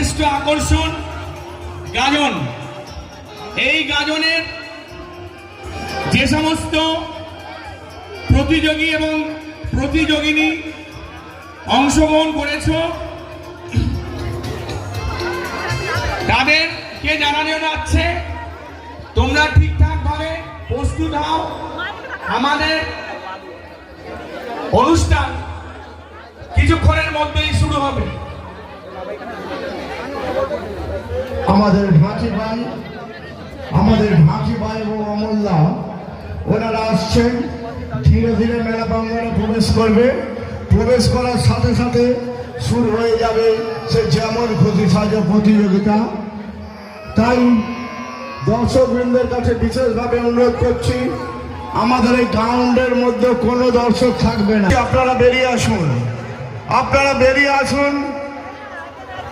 যথেষ্ট আকর্ষণ গাজন। এই গাজনের যে সমস্ত প্রতিযোগী এবং প্রতিযোগিনী অংশগ্রহণ করেছ তাদেরকে জানানো যাচ্ছে তোমরা ঠিকঠাক ভাবে প্রস্তুত হও। আমাদের অনুষ্ঠান কিছুক্ষণের মধ্যেই শুরু হবে। আমাদের ঢাকি ভাই এবং অমল্লা ওনারা আসছেন, ধীরে ধীরে মেলা প্রাঙ্গণে প্রবেশ করবে। প্রবেশ করার সাথে সাথে শুরু হয়ে যাবে সে যেমন খুশি সাজো প্রতিযোগিতা। তাই দর্শকবৃন্দের কাছে বিশেষভাবে অনুরোধ করছি, আমাদের এই গ্রাউন্ডের মধ্যে কোনো দর্শক থাকবে না। আপনারা বেরিয়ে আসুন, আপনারা বেরিয়ে আসুন।